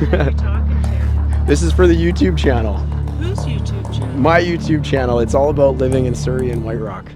Who are you talking to? This is for the YouTube channel. Whose YouTube channel? My YouTube channel. It's all about living in Surrey and White Rock.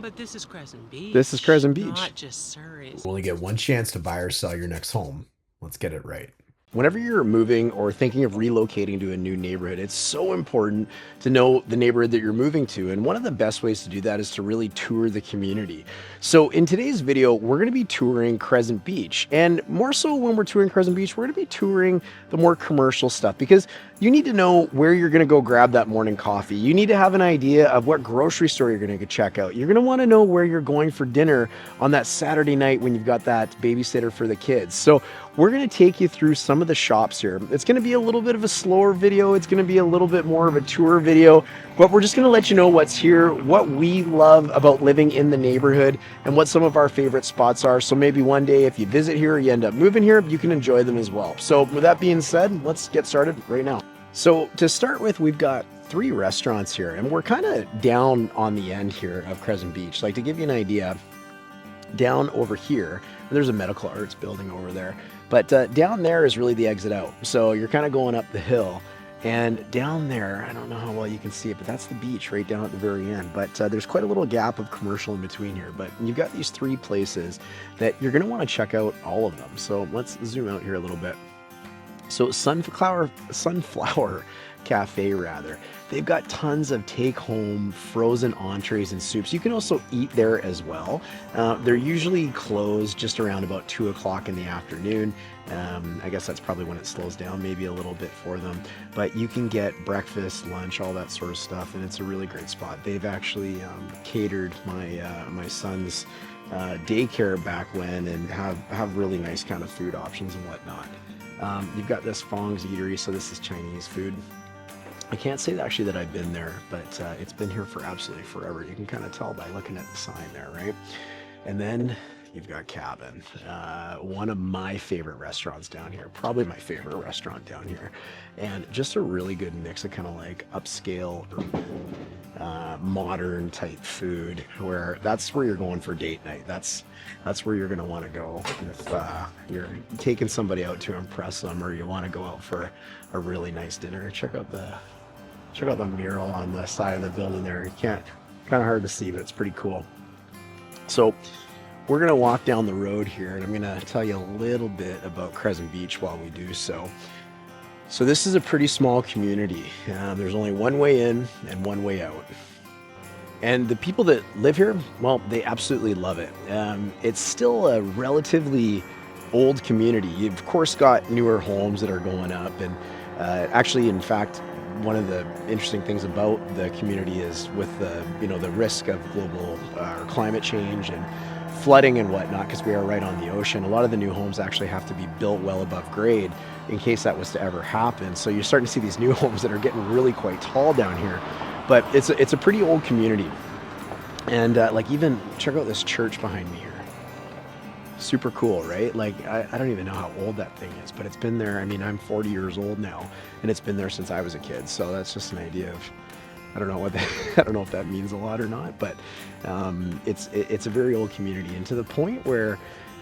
But this is Crescent Beach. This is Crescent Beach. Not just Surrey. You only get one chance to buy or sell your next home. Let's get it right. Whenever you're moving or thinking of relocating to a new neighborhood, it's so important to know the neighborhood that you're moving to. And one of the best ways to do that is to really tour the community. So in today's video, we're going to be touring Crescent Beach. And more so when we're touring Crescent Beach, we're going to be touring the more commercial stuff because you need to know where you're going to go grab that morning coffee. You need to have an idea of what grocery store you're going to go check out. You're going to want to know where you're going for dinner on that Saturday night when you've got that babysitter for the kids. So we're going to take you through some of the shops here. It's going to be a little bit of a slower video. It's going to be a little bit more of a tour video, but we're just going to let you know what's here, what we love about living in the neighborhood, and what some of our favorite spots are. So maybe one day if you visit here or you end up moving here, you can enjoy them as well. So with that being said, let's get started right now. So to start with, we've got 3 restaurants here, and we're kind of down on the end here of Crescent Beach. Like to give you an idea, down over here, there's a medical arts building over there, but down there is really the exit out. So you're kind of going up the hill, and down there, I don't know how well you can see it, but that's the beach right down at the very end. But there's quite a little gap of commercial in between here, but you've got these 3 places that you're going to want to check out all of them. So let's zoom out here a little bit. So Sunflower Cafe, rather. They've got tons of take-home frozen entrees and soups. You can also eat there as well. They're usually closed just around about 2 o'clock in the afternoon. I guess that's probably when it slows down maybe a little bit for them. But you can get breakfast, lunch, all that sort of stuff, and it's a really great spot. They've actually catered my son's daycare back when, and have really nice kind of food options and whatnot. You've got this Fong's Eatery, so this is Chinese food. I can't say actually that I've been there, but it's been here for absolutely forever. You can kind of tell by looking at the sign there, right? And then you've got Cabin, one of my favorite restaurants down here, probably my favorite restaurant down here, and just a really good mix of kind of like upscale, modern type food, where that's where you're going for date night. That's where you're going to want to go if you're taking somebody out to impress them, or you want to go out for a really nice dinner. Check out the mural on the side of the building there. You can't, kind of hard to see, but it's pretty cool. So we're going to walk down the road here, and I'm going to tell you a little bit about Crescent Beach while we do so. So this is a pretty small community. There's only one way in and one way out. And the people that live here, well, they absolutely love it. It's still a relatively old community. You've of course got newer homes that are going up, and actually, in fact, one of the interesting things about the community is with the risk of global or climate change and flooding and whatnot, because we are right on the ocean. A lot of the new homes actually have to be built well above grade in case that was to ever happen. So you're starting to see these new homes that are getting really quite tall down here. But it's a pretty old community. And like even check out this church behind me here. Super cool, right? Like I don't even know how old that thing is, but it's been there. I mean, I'm 40 years old now, and it's been there since I was a kid. So that's just an idea of, I don't know I don't know if that means a lot or not, but it's a very old community, and to the point where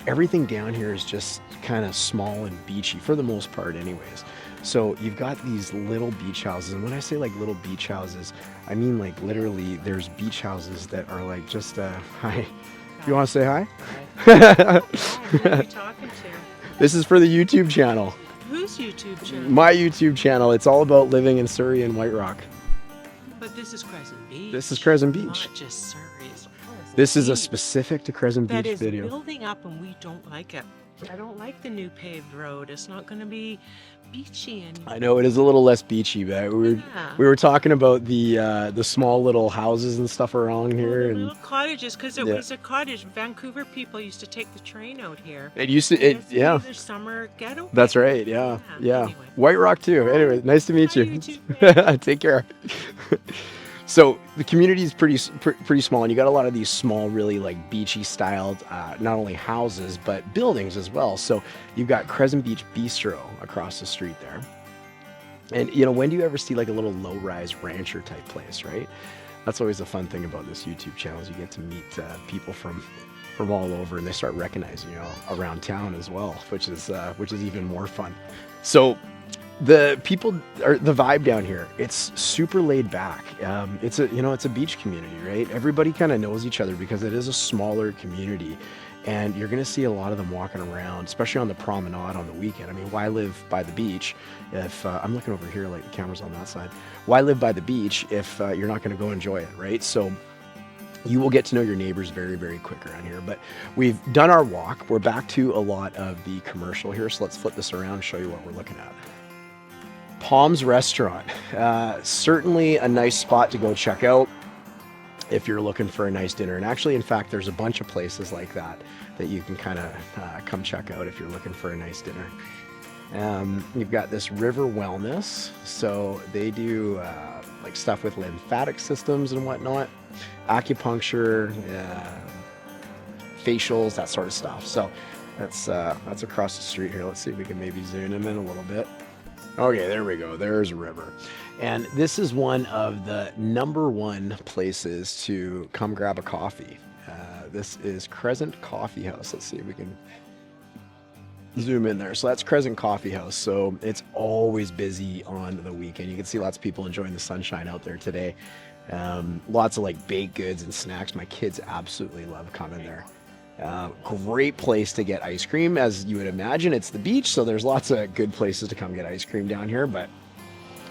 everything down here is just kind of small and beachy for the most part anyways. So you've got these little beach houses, and when I say like little beach houses, I mean like literally there's beach houses that are like just hi. You want to say hi? Hi. Who are you talking to? This is for the YouTube channel. Whose YouTube channel? My YouTube channel. It's all about living in Surrey and White Rock. But this is Crescent Beach. This is Crescent Beach. Not just Surrey. This is a specific to Crescent that Beach is video. building up, and we don't like it. I don't like the new paved road. It's not going to be beachy anymore. I know it is a little less beachy, but we were talking about the small little houses and stuff around here, and little cottages, because it was a cottage. Vancouver people used to take the train out here. it used to yeah. The summer getaway. That's right. Yeah. Anyway. White Rock too. Anyway, nice to meet Hi, you. you too. Take care. So the community is pretty small, and you got a lot of these small, really like beachy styled, not only houses but buildings as well. So you've got Crescent Beach Bistro across the street there, and when do you ever see like a little low-rise rancher type place, right? That's always a fun thing about this YouTube channel, is you get to meet people from from all over, and they start recognizing you around town as well, which is even more fun. So the people, or the vibe down here, it's super laid back. It's a beach community, right? Everybody kind of knows each other because it is a smaller community, and you're going to see a lot of them walking around, especially on the promenade on the weekend. I mean, why live by the beach if I'm looking over here, like the camera's on that side? Why live by the beach if you're not going to go enjoy it, right? So you will get to know your neighbors very, very quick around here. But we've done our walk. We're back to a lot of the commercial here. So let's flip this around and show you what we're looking at. Palms Restaurant. Certainly a nice spot to go check out if you're looking for a nice dinner. And actually, in fact, there's a bunch of places like that you can kind of come check out if you're looking for a nice dinner. You've got this River Wellness. So they do like stuff with lymphatic systems and whatnot. Acupuncture, facials, that sort of stuff. So that's across the street here. Let's see if we can maybe zoom in a little bit. Okay, there we go. There's a river. And this is one of the #1 places to come grab a coffee. This is Crescent Coffeehouse. Let's see if we can zoom in there. So that's Crescent Coffeehouse. So it's always busy on the weekend. You can see lots of people enjoying the sunshine out there today. Lots of like baked goods and snacks. My kids absolutely love coming there. Great place to get ice cream. As you would imagine, it's the beach, so there's lots of good places to come get ice cream down here. But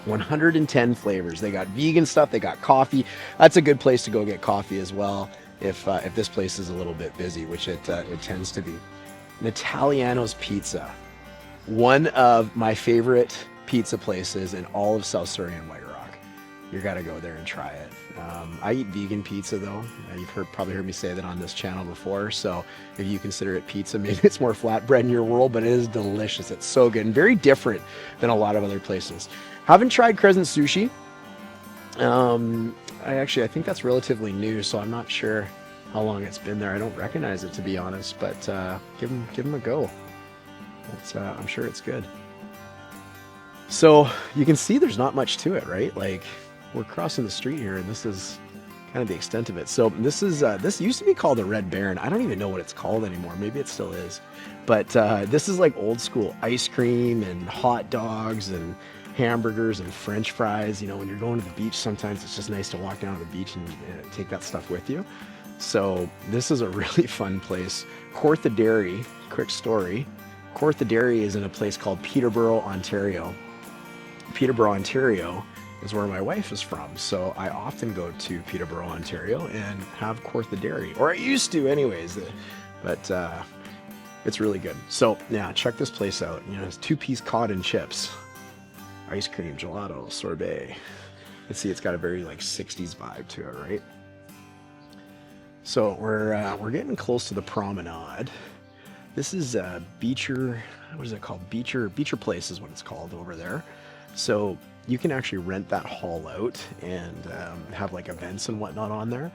110 flavors. They got vegan stuff, they got coffee. That's a good place to go get coffee as well if this place is a little bit busy, which it tends to be. Nataliano's Pizza, one of my favorite pizza places in all of South Surrey and White Rock. You gotta go there and try it. I eat vegan pizza though. You've probably heard me say that on this channel before. So if you consider it pizza, maybe it's more flatbread in your world, but it is delicious. It's so good and very different than a lot of other places. Haven't tried Crescent Sushi. I think that's relatively new, so I'm not sure how long it's been there. I don't recognize it, to be honest, but give them a go. I'm sure it's good. So you can see there's not much to it, right? Like, we're crossing the street here, and this is kind of the extent of it. So this used to be called the Red Baron. I don't even know what it's called anymore. Maybe it still is. But this is like old school ice cream and hot dogs and hamburgers and French fries. You know, when you're going to the beach, sometimes it's just nice to walk down to the beach and take that stuff with you. So this is a really fun place. Cortha Dairy, quick story. Cortha Dairy is in a place called Peterborough, Ontario. Peterborough, Ontario is where my wife is from. So I often go to Peterborough, Ontario and have Cortha Dairy, or I used to anyways, but it's really good. So yeah, check this place out. You know, it's 2-piece cod and chips, ice cream, gelato, sorbet. Let's see, it's got a very like 60s vibe to it, right? So we're getting close to the promenade. This is Beecher, what is it called? Beecher Place is what it's called over there. So you can actually rent that hall out and have like events and whatnot on there.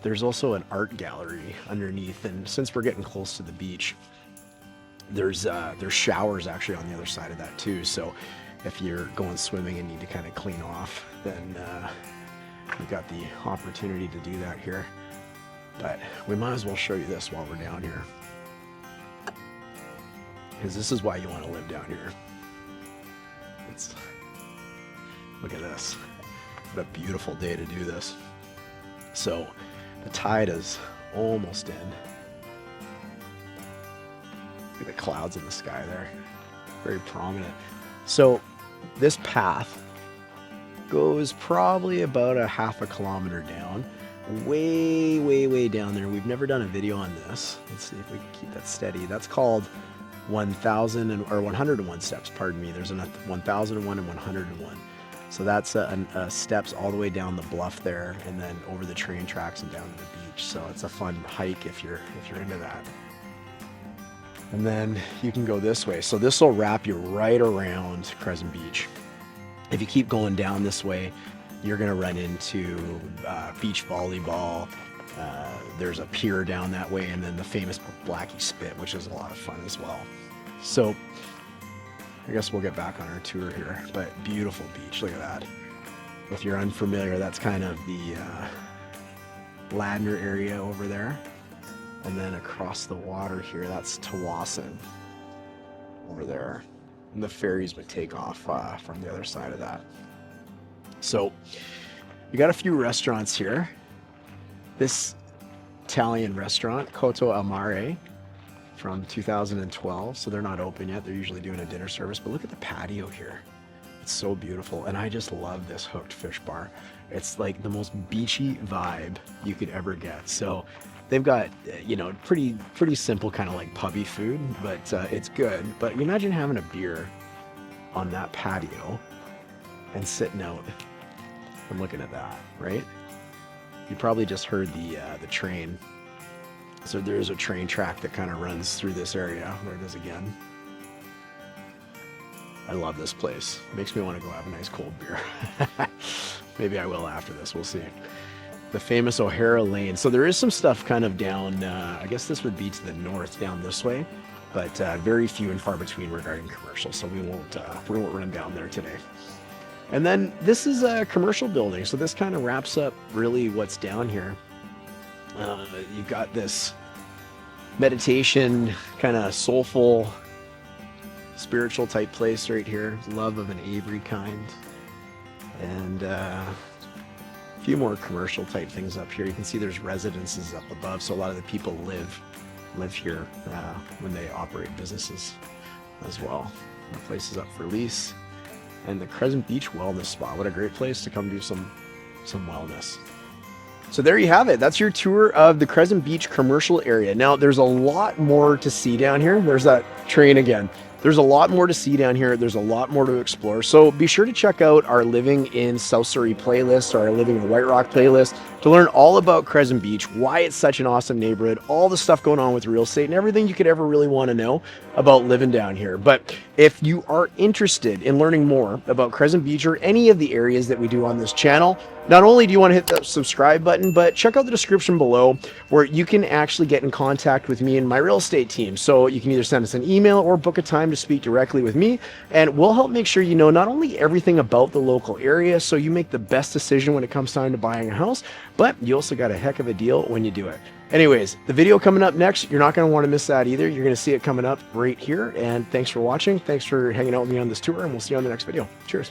There's also an art gallery underneath, and since we're getting close to the beach, there's showers actually on the other side of that too. So if you're going swimming and need to kind of clean off, then you've got the opportunity to do that here. But we might as well show you this while we're down here, because this is why you want to live down here. Look at this. What a beautiful day to do this. So the tide is almost in. Look at the clouds in the sky there. Very prominent. So this path goes probably about a half a kilometer down. Way down there. We've never done a video on this. Let's see if we can keep that steady. That's called 101 steps, pardon me. There's a 1001 and 101. So that's steps all the way down the bluff there, and then over the train tracks and down to the beach. So it's a fun hike if you're into that. And then you can go this way. So this will wrap you right around Crescent Beach. If you keep going down this way, you're gonna run into beach volleyball. There's a pier down that way, and then the famous Blackie Spit, which is a lot of fun as well. So I guess we'll get back on our tour here, but beautiful beach. Look at that. If you're unfamiliar, that's kind of the Ladner area over there. And then across the water here, that's Tawasin over there. And the ferries would take off from the other side of that. So you got a few restaurants here. This Italian restaurant, Cotto Amore, from 2012. So they're not open yet. They're usually doing a dinner service. But look at the patio here. It's so beautiful. And I just love this hooked fish bar. It's like the most beachy vibe you could ever get. So they've got, you know, pretty simple kind of like pubby food, but it's good. But you imagine having a beer on that patio and sitting out and looking at that, right? You probably just heard the train. So there's a train track that kind of runs through this area. There it is again. I love this place. It makes me want to go have a nice cold beer. Maybe I will after this. We'll see. The famous O'Hara Lane. So there is some stuff kind of down, I guess this would be to the north down this way, but very few and far between regarding commercial. So we won't run down there today. And then this is a commercial building. So this kind of wraps up really what's down here. You've got this meditation, kind of soulful, spiritual type place right here. Love of an Avery kind. And a few more commercial type things up here. You can see there's residences up above. So a lot of the people live here when they operate businesses as well. The place is up for lease. And the Crescent Beach Wellness Spa. What a great place to come do some wellness. So there you have it. That's your tour of the Crescent Beach commercial area. Now, there's a lot more to see down here. There's that train again. There's a lot more to see down here. There's a lot more to explore. So be sure to check out our Living in South Surrey playlist, or our Living in White Rock playlist, to learn all about Crescent Beach, why it's such an awesome neighborhood, all the stuff going on with real estate, and everything you could ever really want to know about living down here. But if you are interested in learning more about Crescent Beach or any of the areas that we do on this channel, not only do you want to hit the subscribe button, but check out the description below where you can actually get in contact with me and my real estate team. So you can either send us an email or book a time to speak directly with me, and we'll help make sure you know not only everything about the local area so you make the best decision when it comes time to buying a house, but you also got a heck of a deal when you do it. Anyways, the video coming up next, you're not going to want to miss that either. You're going to see it coming up right here. And thanks for watching. Thanks for hanging out with me on this tour, and we'll see you on the next video. Cheers.